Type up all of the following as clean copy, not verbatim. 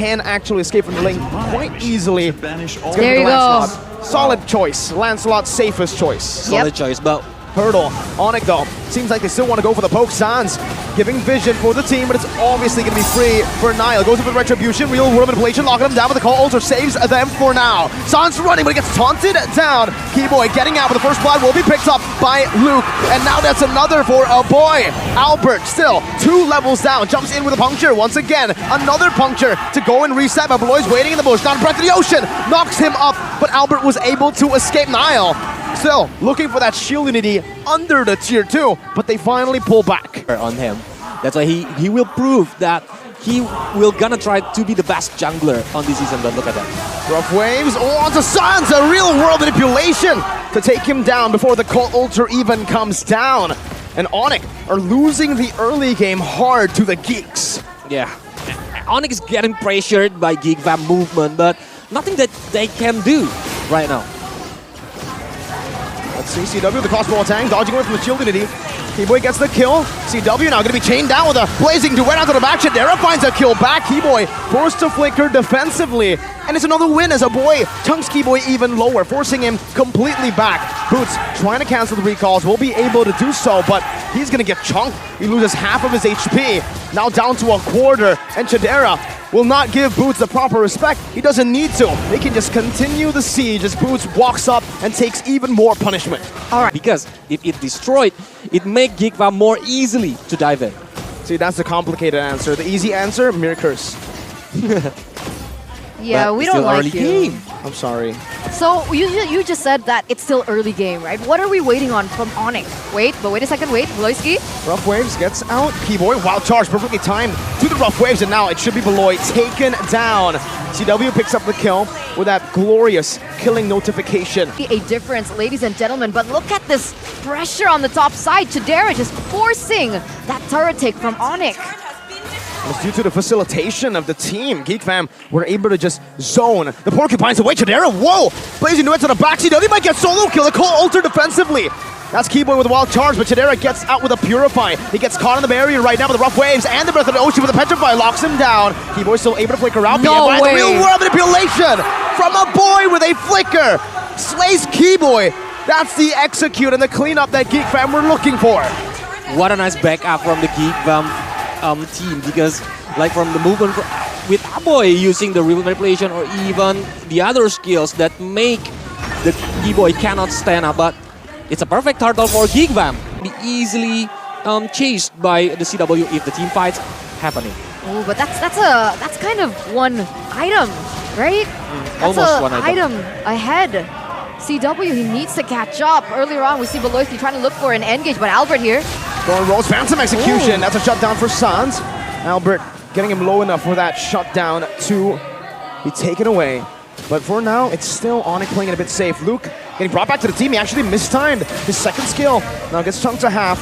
can actually escape from the lane quite easily. There you go. Solid choice. Lancelot, safest choice. Solid choice, but Hurdle. Onic though. Seems like they still want to go for the poke. Sans giving vision for the team, but it's obviously going to be free for Niall. Goes in for the retribution. Real world manipulation. Locking them down with the call. Ultra saves them for now. Sans running, but he gets taunted down. Keyboy getting out, but the first blood will be picked up by Luke. And now that's another for a boy. Albert still 2 levels down. Jumps in with a puncture. Once again, another puncture to go and reset. But Beloy's waiting in the bush. Down Breath of the Ocean. Knocks him up, but Albert was able to escape. Niall still looking for that shield unity under the tier 2, but they finally pull back on him. That's why he will prove that he will gonna try to be the best jungler on this season. But look at that. Rough waves onto Sans, a real world manipulation to take him down before the Cold Ultra even comes down. And Onic are losing the early game hard to the Geeks. Yeah, Onic is getting pressured by Geekfam movement, but nothing that they can do right now. Let's see CW with the crossbow attack, dodging away from the shield unity. Keyboy gets the kill. CW now going to be chained down with a blazing duet out to the back. Shadera finds a kill back. Keyboy forced to flicker defensively. And it's another win as a boy chunks Keyboy even lower, forcing him completely back. Boots trying to cancel the recalls, will be able to do so, but he's going to get chunked. He loses half of his HP, now down to a quarter. And Shadera will not give Boots the proper respect. He doesn't need to. They can just continue the siege as Boots walks up and takes even more punishment. All right. Because if it destroyed, it make Geekfam more easily to dive in. See, that's the complicated answer. The easy answer, Mirror Curse. Yeah, But we it's don't still like early you. game. I'm sorry. So you just said that it's still early game, right? What are we waiting on from Onic? Wait a second, wait. Beloyski? Rough Waves gets out. Keyboy, wild charge, perfectly timed to the Rough Waves, and now it should be Beloy taken down. CW picks up the kill with that glorious killing notification. A difference, ladies and gentlemen, but look at this pressure on the top side. Chidera just forcing that turret take from Onic. It's due to the facilitation of the team. Geekfam were able to just zone the Porcupines away. Chidera, whoa! Blazing duet to the back. CW might get solo kill. The Cold Ultra defensively. That's Keyboy with a wild charge, but Chidera gets out with a Purify. He gets caught in the barrier right now with the Rough Waves and the Breath of the Ocean with the Petrify. Locks him down. Keyboy still able to flicker out. No way. The real world manipulation from a boy with a flicker. Slays Keyboy. That's the execute and the cleanup that Geekfam were looking for. What a nice backup from the Geekfam team, because like from the movement with Aboy using the real manipulation or even the other skills that make the Keyboy cannot stand up, but it's a perfect turtle for Geekfam. Be easily chased by the CW if the team fights happening. Oh, but that's kind of one item, right? That's almost one item ahead. CW, he needs to catch up. Earlier on, we see Beloyski trying to look for an engage, but Albert here. Going rolls, phantom execution. Ooh. That's a shutdown for Sans. Albert getting him low enough for that shutdown to be taken away. But for now, it's still Onic playing it a bit safe. Luke getting brought back to the team. He actually mistimed his second skill. Now gets chunked to half.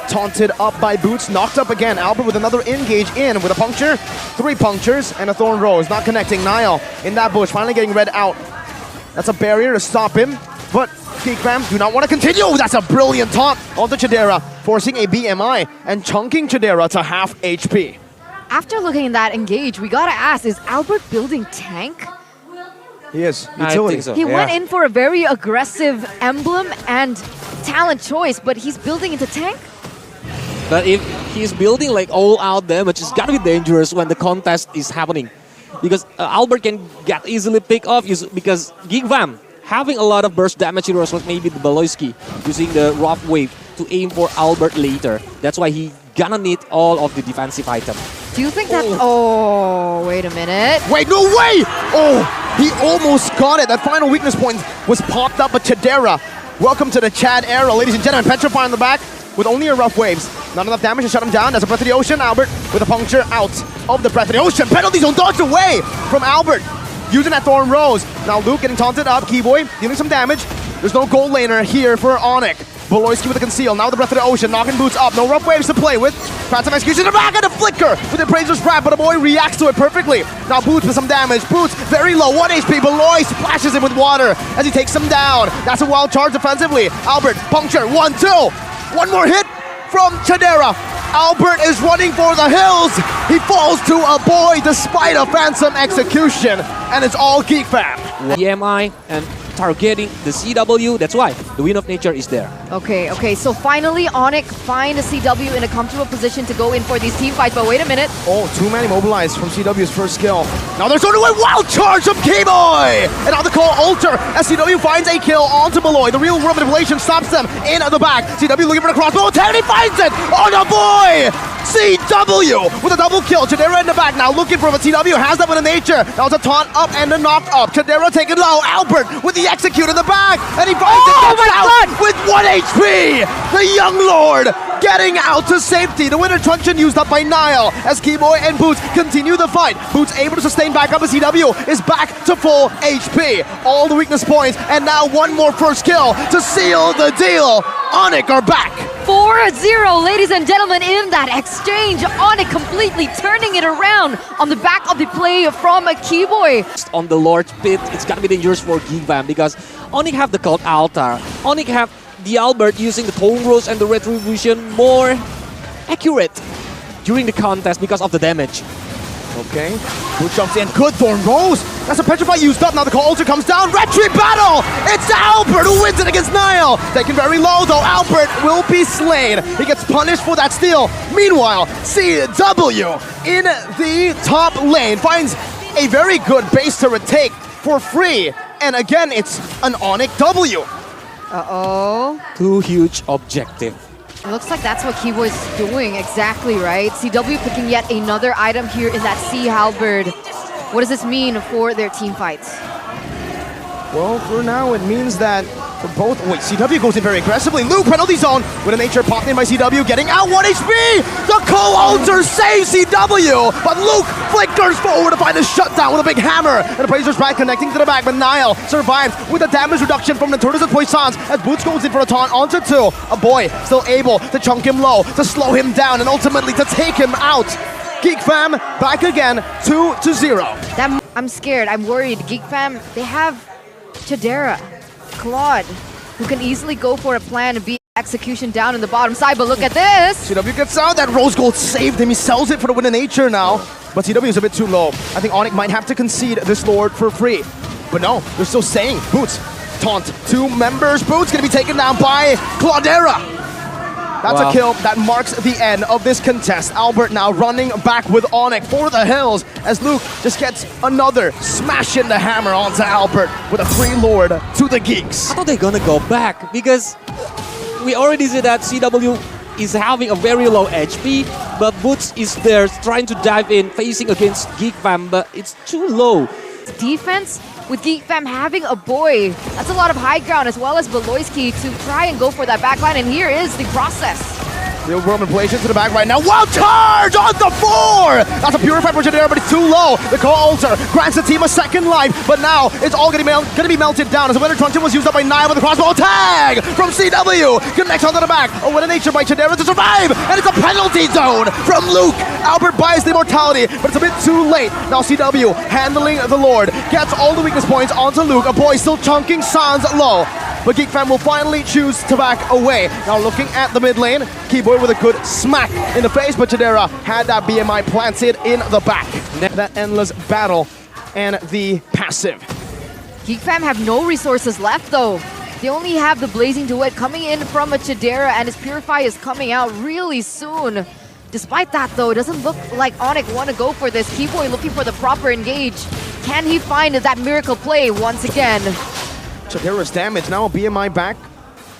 Taunted up by Boots. Knocked up again. Albert with another engage in with a puncture. 3 punctures and a Thorn Rose. Not connecting. Niall in that bush. Finally getting red out. That's a barrier to stop him. But Geekfam do not want to continue. That's a brilliant taunt onto Chidera. Forcing a BMI and chunking Chidera to half HP. After looking at that engage, we gotta ask, is Albert building tank? He is. I Utility. think so. He Yeah. went in for a very aggressive emblem and talent choice, but he's building into tank? But if he's building like all out damage, it's gonna be dangerous when the contest is happening. Because Albert can get easily picked off because Geekfam having a lot of burst damage heroes like maybe the Beloyski using the Rough Wave to aim for Albert later. That's why he gonna need all of the defensive items. Do you think that... Oh, wait a minute. Wait, no way! Oh, he almost got it. That final weakness point was popped up, but Chidera, welcome to the Chad era, ladies and gentlemen. Petrify on the back with only a Rough Waves. Not enough damage to shut him down. That's a Breath of the Ocean. Albert with a puncture out of the Breath of the Ocean. Penalty zone dodged away from Albert. Using that Thorn Rose. Now Luke getting taunted up. Keyboy dealing some damage. There's no gold laner here for Onic. Beloyski with the conceal. Now the Breath of the Ocean. Knocking Boots up. No Rough Waves to play with. Phantom execution in the back and a flicker with the Appraiser's Trap, but the boy reacts to it perfectly. Now Boots with some damage. Boots very low. 1 HP. Beloy splashes him with water as he takes him down. That's a wild charge defensively. Albert, puncture. 1-2. One more hit from Chidera. Albert is running for the hills. He falls to a boy despite a phantom execution, and it's all Geekfam. EMI and targeting the CW. That's why the Wind of Nature is there. Okay, so finally Onic find a CW in a comfortable position to go in for these team fights, but wait a minute. Oh, two-man immobilized from CW's first skill. Now there's only one wild charge from K-Boy! And on the call, Alter, as CW finds a kill onto Malloy. The real world manipulation stops them in the back. CW looking for the crossbow attack, and he finds it! Oh no, boy! CW with a double kill. Chidera in the back now looking for what CW has that with a nature. That was a taunt up and a knock up. Chidera taken low. Albert with the execute in the back. And he finds it with 1 HP. The young lord getting out to safety. The winner truncheon used up by Nile as Keyboy and Boots continue the fight. Boots able to sustain back up as CW is back to full HP. All the weakness points and now one more first kill to seal the deal. Onic are back. 4-0, ladies and gentlemen, in that exchange. Onic completely turning it around on the back of the play from a Keyboy. On the Lord's Pit, it's gonna be dangerous for Geekfam because Onic have the Cult Altar. Onic have the Albert using the Tone Rose and the Retribution more accurate during the contest because of the damage. Okay, Boot jumps in, good Thorn Rose. That's a Petrify used up, now the call also comes down. Retry battle! It's Albert who wins it against Nile. Taken very low though, Albert will be slain. He gets punished for that steal. Meanwhile, CW in the top lane finds a very good base turret take for free. And again, it's an Onic W. Uh-oh. Too huge objective. It looks like that's what Keyboy's doing exactly, right? CW picking yet another item here in that Sea Halberd. What does this mean for their team fights? Well, for now, it means that for both... Wait, CW goes in very aggressively. Luke, penalty zone with a nature popped in by CW, getting out 1 HP! The co-alter saves CW, but Luke flickers forward to find a shutdown with a big hammer. And the Praisers back connecting to the back, but Nile survives with a damage reduction from the Tortoise and Poissons as Boots goes in for a taunt onto 2. A boy still able to chunk him low, to slow him down, and ultimately to take him out. Geekfam back again, 2-0. I'm scared, I'm worried. Geekfam, they have Chidera, Claude, who can easily go for a plan and beat execution down in the bottom side, but look at this! CW gets out, that Rose Gold saved him, he sells it for the Win of Nature now. But CW is a bit too low. I think Onic might have to concede this Lord for free. But no, they're still staying. Boots, taunt, 2 members. Boots gonna be taken down by Claudera. That's a kill that marks the end of this contest. Albert now running back with Onic for the hills as Luke just gets another smash in the hammer onto Albert with a free Lord to the Geeks. I thought they're gonna go back because we already see that CW is having a very low HP, but Boots is there trying to dive in, facing against Geekfam, but it's too low. Defense with Geekfam having a boy. That's a lot of high ground as well as Beloyski to try and go for that backline, and here is the process. Real world manipulation to the back right now. Wild charge on the 4! That's a purified for Jadera, but it's too low. The co-alter grants the team a second life, but now it's all gonna be melted down as the winner truncheon was used up by Nile with a crossbow tag from CW. Connects onto the back. A Win of Nature by Jadera to survive, and it's a penalty zone from Luke. Albert buys the immortality, but it's a bit too late. Now CW handling the Lord, gets all the weakness points onto Luke. A boy still chunking Sans low. But Geekfam will finally choose to back away. Now looking at the mid lane, Keyboy with a good smack in the face, but Chidera had that BMI planted in the back. That endless battle and the passive. Geekfam have no resources left though. They only have the Blazing Duet coming in from a Chidera, and his Purify is coming out really soon. Despite that though, it doesn't look like Onic want to go for this. Keyboy looking for the proper engage. Can he find that miracle play once again? Chidera's damage, now a BMI back.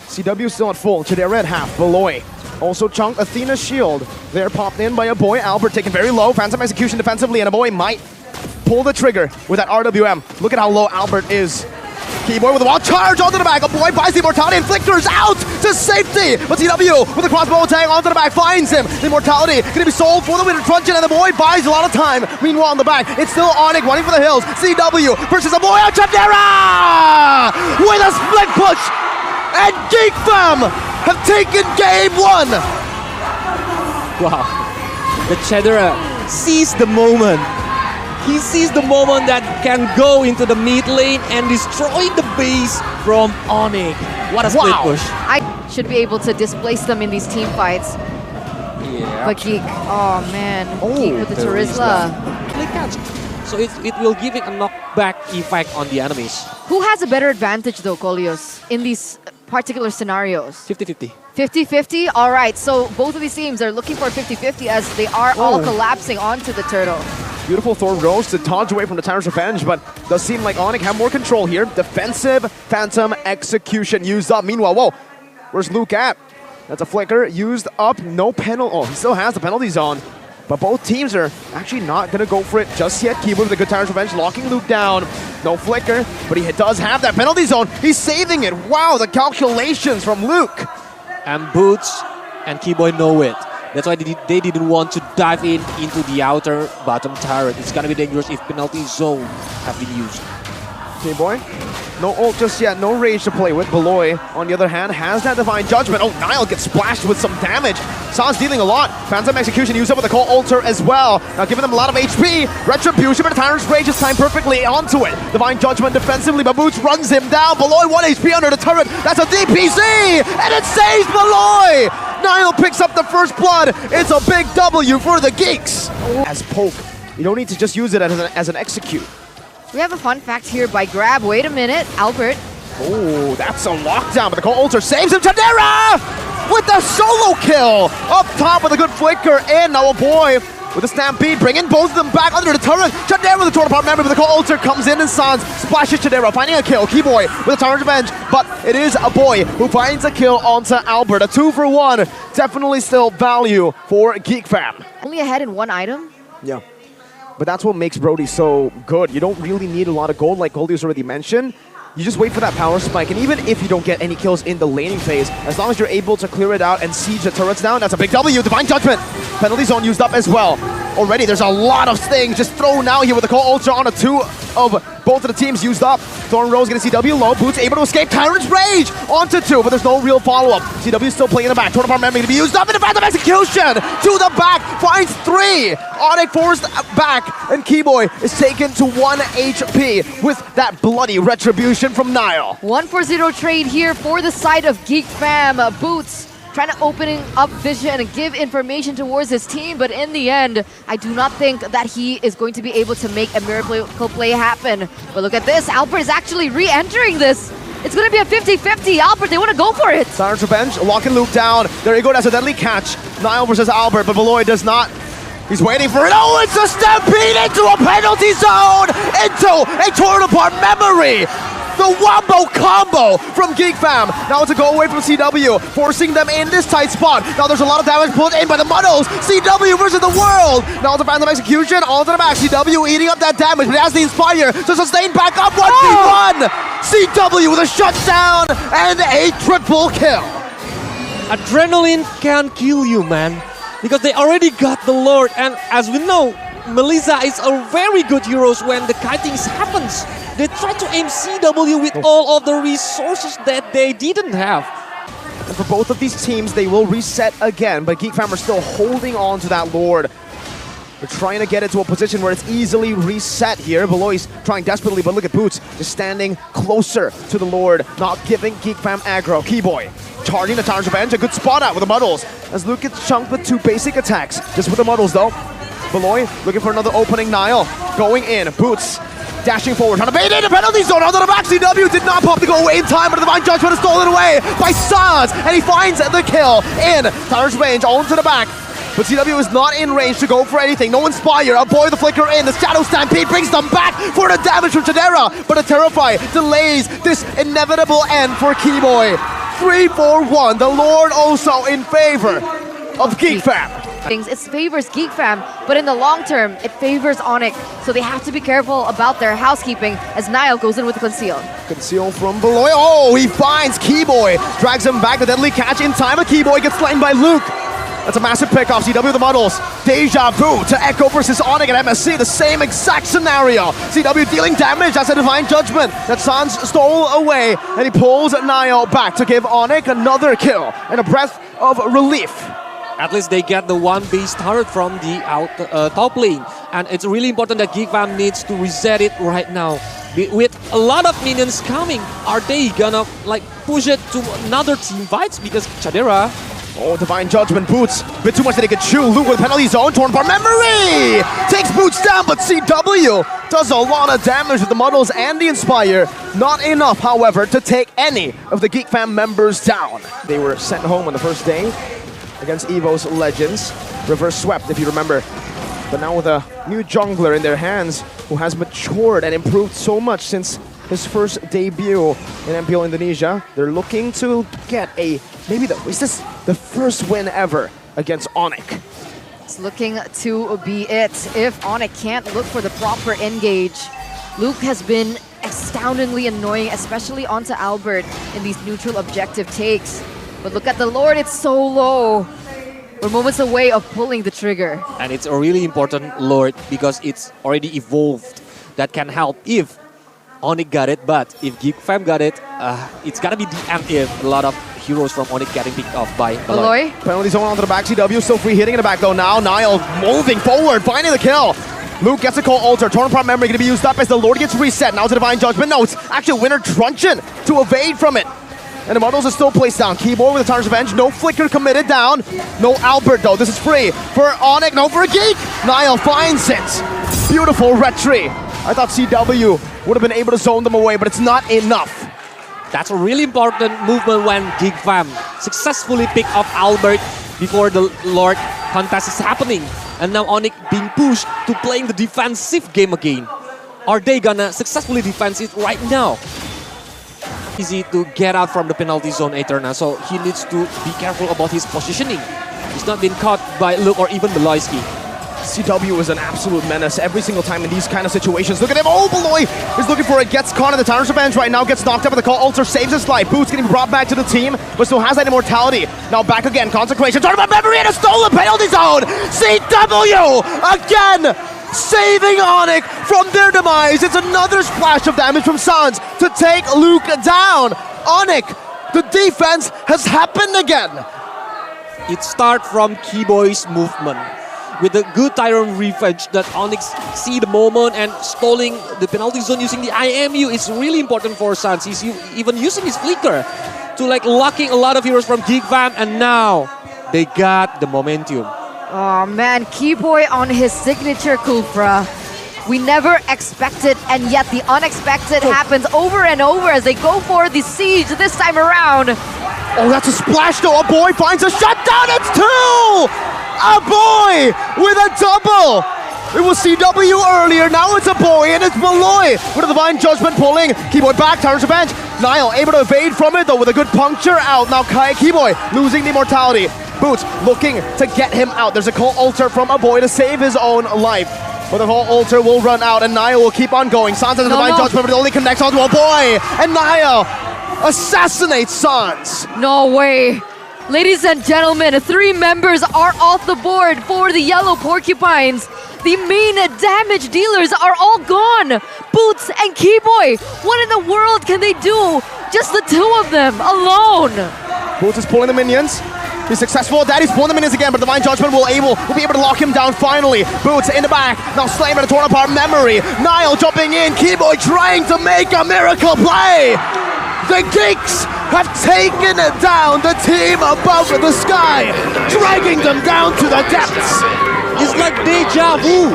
CW still at full, Chidera at half, Beloy. Also chunked Athena's shield. They're popped in by a boy, Albert taken very low, phantom execution defensively, and a boy might pull the trigger with that RWM. Look at how low Albert is. Keyboy with a wild charge onto the back, a boy buys the immortality and flickers out to safety, but CW with a crossbow tag onto the back finds him. The immortality gonna be sold for the winner truncheon, and the boy buys a lot of time. Meanwhile on the back, it's still Onic running for the hills. CW versus a boy on Chidera with a split push, and Geekfam have taken game 1. Wow. The Chidera sees the moment. He sees the moment that can go into the mid lane and destroy the base from Onic. What a split push. I should be able to displace them in these team fights. Yeah. But Geek, oh man, Geek with the Terizla. So it will give it a knockback effect on the enemies. Who has a better advantage though, Kolios, in these particular scenarios? 50-50. 50-50? All right, so both of these teams are looking for 50-50 as they are all collapsing onto the turtle. Beautiful Thorn Rose to dodge away from the Tyrant's Revenge, but does seem like Onic have more control here. Defensive Phantom Execution used up. Meanwhile, whoa, where's Luke at? That's a flicker used up. No penalty. Oh, he still has the penalty zone. But both teams are actually not going to go for it just yet. Keyboard with a good Tyrant's Revenge, locking Luke down. No flicker, but he does have that penalty zone. He's saving it. Wow, the calculations from Luke. And Boots and Keyboy know it. That's why they didn't want to dive into the outer bottom turret. It's gonna be dangerous if penalty zone have been used. Keyboy, no ult just yet, no rage to play with. Beloy, on the other hand, has that Divine Judgment. Oh, Nile gets splashed with some damage. San's dealing a lot. Phantom Execution used up with the Cold Altar as well. Now giving them a lot of HP. Retribution, but the Tyrant's Rage is timed perfectly onto it. Divine Judgment defensively, but Boots runs him down. Beloy 1 HP under the turret. That's a DPC, and it saves Beloy. Nile picks up the first blood. It's a big W for the Geeks. As poke, you don't need to just use it as an execute. We have a fun fact here by Grab. Wait a minute, Albert. Oh, that's a lockdown, but the Cold Altar saves him. Chadera with the solo kill. Up top with a good flicker in. Now a boy with a Stampede, bringing both of them back under the turret. Chadera with the torn apart member, but the Cold Altar comes in and Sans splashes Chadera, finding a kill. Keyboy with a Tyrant's Revenge, but it is a boy who finds a kill onto Albert. A 2-for-1. Definitely still value for Geekfam. Only ahead in one item? Yeah. But that's what makes Brody so good. You don't really need a lot of gold, like Goldie's already mentioned. You just wait for that power spike, and even if you don't get any kills in the laning phase, as long as you're able to clear it out and siege the turrets down, that's a big W. Divine Judgment. Penalty zone used up as well. Already, there's a lot of things just thrown out here with the Cold Ultra on a 2 of both of the teams used up. Thorn Rose getting CW low. Boots able to escape. Tyrant's Rage onto 2, but there's no real follow-up. CW still playing in the back. Torn apart memory to be used up in the Phantom Execution. To the back, finds 3. Onic forced back, and Keyboy is taken to 1 HP with that bloody retribution from Nile. 1-for-0 trade here for the side of Geekfam. Boots trying to open up vision and give information towards his team, but in the end, I do not think that he is going to be able to make a miracle play happen. But look at this, Albert is actually re-entering this. It's going to be a 50-50. Albert, they want to go for it. Tyrant's Revenge, locking Luke down. There you go, that's a deadly catch. Nile versus Albert, but Beloy does not. He's waiting for it. Oh, it's a Stampede into a penalty zone! Into a torn apart memory! The Wombo combo from Geekfam. Now it's a go away from CW, forcing them in this tight spot. Now there's a lot of damage pulled in by the Muddles. CW versus the world. Now it's a Phantom Execution onto the back. CW eating up that damage, but it has the Inspire to sustain back up 1v1. CW with a shutdown and a triple kill. Adrenaline can kill you, man. Because they already got the Lord, and as we know, Melissa is a very good hero when the kiting happens. They try to aim CW with all of the resources that they didn't have. And for both of these teams, they will reset again, but Geekfam are still holding on to that Lord. They're trying to get it to a position where it's easily reset here. Beloy's trying desperately, but look at Boots just standing closer to the Lord, not giving Geekfam aggro. Keyboy charging the Tyrant's Revenge, a good spot out with the Muddles, as Luke gets chunked with 2 basic attacks, just with the Muddles though. Beloy looking for another opening. Nile going in. Boots dashing forward, trying to bait in the penalty zone onto the back. CW did not pop the go away in time, but the Divine Judgment is stolen away by Sans, and he finds the kill in Tyrant's Range onto the back. But CW is not in range to go for anything. No Inspire, a boy the flicker in. The Shadow Stampede brings them back for the damage from Chadera, but a Terrify delays this inevitable end for Keyboy. 3-4-1, the Lord also in favor of Geekfam. It favors Geekfam, but in the long term, it favors Onic. So they have to be careful about their housekeeping as Nile goes in with the Conceal. Conceal from Beloy. Oh, he finds Keyboy. Drags him back. The deadly catch in time. A Keyboy gets slain by Luke. That's a massive pickoff. CW the Muddles. Deja Vu to Echo versus Onic at MSC. The same exact scenario. CW dealing damage. That's a Divine Judgment that Sans stole away. And he pulls Nile back to give Onic another kill and a breath of relief. At least they get the 1 base turret from the top lane. And it's really important that Geekfam needs to reset it right now. With a lot of minions coming, are they gonna like push it to another team fights? Because Chadera Oh, Divine Judgment, Boots. Bit too much that he could chew. Luke with penalty zone, torn apart memory! Takes Boots down, but CW does a lot of damage with the Muddles and the Inspire. Not enough, however, to take any of the Geekfam members down. They were sent home on the first day against EVO's Legends. Reverse swept, if you remember. But now with a new jungler in their hands who has matured and improved so much since his first debut in MPL Indonesia, they're looking to get a, is this the first win ever against Onic? It's looking to be it. If Onic can't look for the proper engage, Luke has been astoundingly annoying, especially onto Albert in these neutral objective takes. But look at the Lord, it's so low. We're moments away of pulling the trigger. And it's a really important Lord because it's already evolved. That can help if Onic got it, but if Geekfam got it, it's gonna be the end if a lot of heroes from Onic getting picked off by Aloy. Penalty zone onto the back, CW still free hitting in the back though now. Niall moving forward, finding the kill. Luke gets a call alter, torn apart memory gonna be used up as the Lord gets reset. Now to Divine Judgment, no, it's actually Winter Truncheon to evade from it. And the Muddles are still placed down. Keyboard with the Tartar's Revenge, no flicker committed down. No Albert though, this is free for Onic, no for a Geek. Niall finds it. Beautiful retry. I thought CW would have been able to zone them away, but it's not enough. That's a really important movement when Geekfam successfully pick up Albert before the Lord contest is happening. And now Onic being pushed to playing the defensive game again. Are they gonna successfully defend it right now? Easy to get out from the penalty zone, Eterna, so he needs to be careful about his positioning. He's not been caught by Luke or even Beloyski. CW is an absolute menace every single time in these kind of situations. Look at him. Oh, Beloy is looking for it. Gets caught in the Tartar's Revenge right now. Gets knocked up with the call. Alter saves his life. Boots getting brought back to the team, but still has that immortality. Now back again. Consecration. Tournament memory in a stolen penalty zone. CW again saving Onic from their demise. It's another splash of damage from Sans to take Luke down. Onic, the defense has happened again. It starts from Keyboy's movement. With the good Tyrant revenge that Onyx see the moment and stalling the penalty zone using the IMU is really important for Sans. He's even using his flicker to like locking a lot of heroes from Geekfam, and now they got the momentum. Oh man, Keyboy on his signature Kufra. We never expected, and yet the unexpected happens over and over as they go for the siege this time around. Oh, that's a splash though. A boy finds a shutdown. It's two! A boy with a double! It was CW earlier, now it's a boy, and it's Beloy with a Divine Judgment pulling. Keyboy back, Tartar's Revenge. Niall able to evade from it though with a good puncture out. Now Keyboy losing the immortality. Boots looking to get him out. There's a call alter from a boy to save his own life. But the whole altar will run out and Niall will keep on going. Sans has a Divine Judgment, but it only connects onto a boy. And Niall assassinates Sans. No way. Ladies and gentlemen, 3 members are off the board for the Yellow Porcupines. The main damage dealers are all gone. Boots and Keyboy. What in the world can they do? Just the 2 of them alone. Boots is pulling the minions. He's successful at that. He's pulling the minions again, but Divine Judgment will be able to lock him down finally. Boots in the back. Now Slayer to torn apart memory. Niall jumping in. Keyboy trying to make a miracle play. The Geeks have taken down the team above the sky, dragging them down to the depths. It's like deja vu.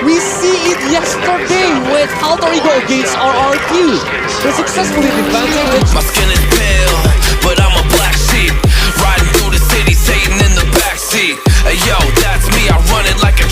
We see it yesterday with Alter Ego against RRQ. They successfully defended it. My skin is pale, but I'm a black sheep. Riding through the city, Satan in the backseat. Hey yo, that's me, I run it like a